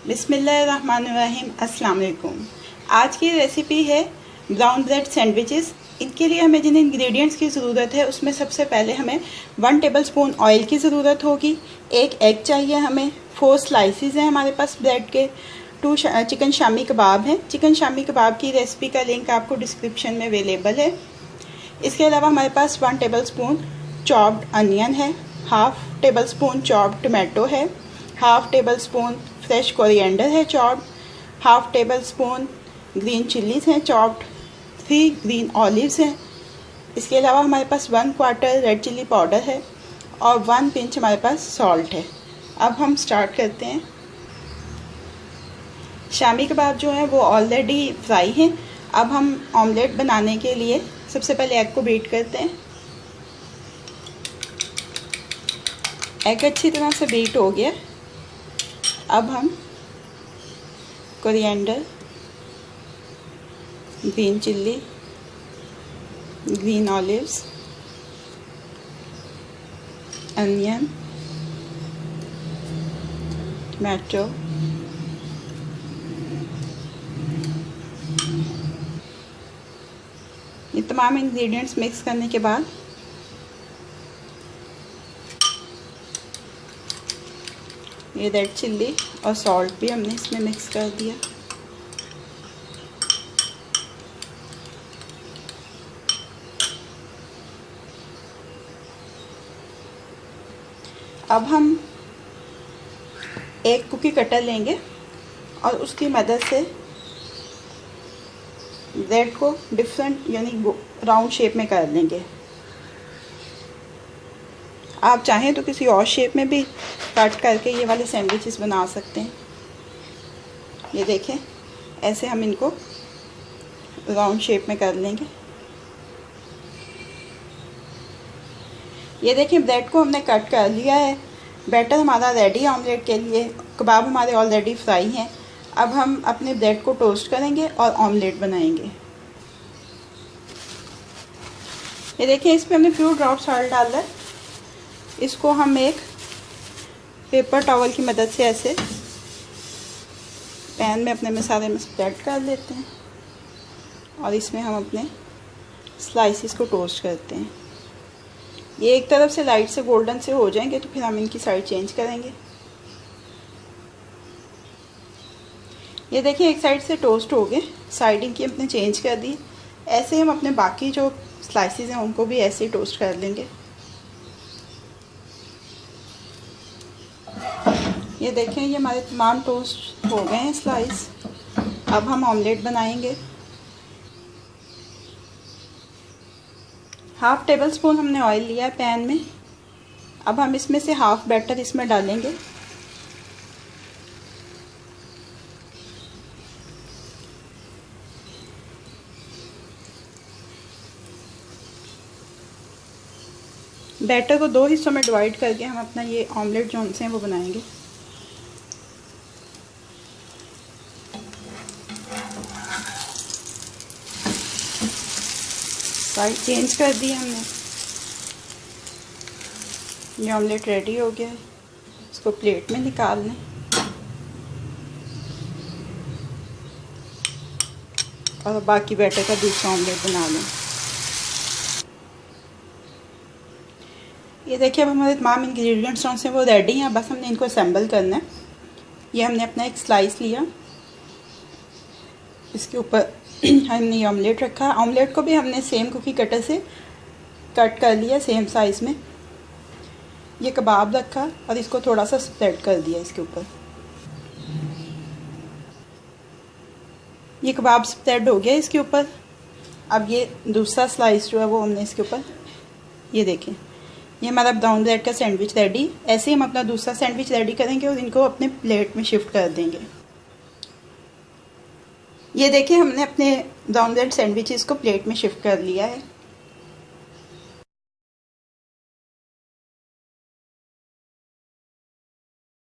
बिस्मिल्लाहिर्रहमानिर्रहीम। अस्सलाम वालेकुम। आज की रेसिपी है ब्राउन ब्रेड सैंडविचेस। इनके लिए हमें जिन इंग्रेडिएंट्स की ज़रूरत है उसमें सबसे पहले हमें 1 टेबलस्पून ऑयल की ज़रूरत होगी। 1 एग चाहिए हमें। 4 स्लाइसिस हैं हमारे पास ब्रेड के। 2 चिकन शामी कबाब हैं। चिकन शामी कबाब की रेसिपी का लिंक आपको डिस्क्रिप्शन में अवेलेबल है। इसके अलावा हमारे पास 1 टेबलस्पून चॉप्ड अनियन है। 1/2 टेबलस्पून चॉप्ड टमाटो है। 1/2 टेबलस्पून फ्रेश कोरिएंडर है चॉप्ड। 1/2 टेबलस्पून ग्रीन चिलीज़ हैं चॉप्ड। 3 ग्रीन ऑलिव्स हैं। इसके अलावा हमारे पास 1/4 रेड चिली पाउडर है और 1 पिंच हमारे पास सॉल्ट है। अब हम स्टार्ट करते हैं। शामी कबाब जो है वो ऑलरेडी फ्राई हैं। अब हम ऑमलेट बनाने के लिए सबसे पहले एग को बीट करते हैं। एग अच्छी तरह से बीट हो गया। अब हम coriander, green chilli, green olives, onion, tomato, ये तमाम इंग्रेडिएंट्स मिक्स करने के बाद ये रेड चिल्ली और सॉल्ट भी हमने इसमें मिक्स कर दिया। अब हम एक कुकी कटर लेंगे और उसकी मदद से ब्रेड को डिफरेंट यानी राउंड शेप में कर लेंगे। आप चाहें तो किसी और शेप में भी कट करके ये वाले सैंडविचेस बना सकते हैं। ये देखें, ऐसे हम इनको राउंड शेप में कर लेंगे। ये देखें, ब्रेड को हमने कट कर लिया है। बैटर हमारा रेडी है ऑमलेट के लिए। कबाब हमारे ऑलरेडी फ्राई हैं। अब हम अपने ब्रेड को टोस्ट करेंगे और ऑमलेट बनाएंगे। ये देखें, इसमें हमने फ्यू ड्रॉप सॉल्ट डाला है। इसको हम एक पेपर टॉवल की मदद से ऐसे पैन में अपने मसाले में स्प्रेड कर लेते हैं और इसमें हम अपने स्लाइसिस को टोस्ट करते हैं। ये एक तरफ से लाइट से गोल्डन से हो जाएंगे तो फिर हम इनकी साइड चेंज करेंगे। ये देखिए, एक साइड से टोस्ट हो गए, साइड इनकी हमने चेंज कर दी। ऐसे हम अपने बाकी जो स्लाइसिस हैं उनको भी ऐसे ही टोस्ट कर लेंगे। ये देखें, ये हमारे तमाम टोस्ट हो गए हैं स्लाइस। अब हम ऑमलेट बनाएंगे। 1/2 टेबलस्पून हमने ऑयल लिया है पैन में। अब हम इसमें से हाफ बैटर इसमें डालेंगे। बैटर को 2 हिस्सों में डिवाइड करके हम अपना ये ऑमलेट जो हैं वो बनाएंगे। साइड चेंज कर दी हमने। ये ऑमलेट रेडी हो गया है। इसको प्लेट में निकाल लें और बाकी बैटर का दूसरा ऑमलेट बना लें। ये देखिए, अब हमारे तमाम इंग्रेडिएंट्स जो हैं वो रेडी हैं। बस हमने इनको असेंबल करना है। ये हमने अपना एक स्लाइस लिया, इसके ऊपर हमने ये ऑमलेट रखा। ऑमलेट को भी हमने सेम कुकी कटर से कट कर लिया सेम साइज़ में। ये कबाब रखा और इसको थोड़ा सा स्प्रेड कर दिया इसके ऊपर। ये कबाब स्प्रेड हो गया इसके ऊपर। अब ये दूसरा स्लाइस जो है वो हमने इसके ऊपर, ये देखें, ये हमारा ब्राउन ब्रेड का सैंडविच रेडी। ऐसे ही हम अपना दूसरा सैंडविच रेडी करेंगे और इनको अपने प्लेट में शिफ्ट कर देंगे। ये देखिए, हमने अपने ब्राउन ब्रेड सैंडविचेस को प्लेट में शिफ्ट कर लिया है।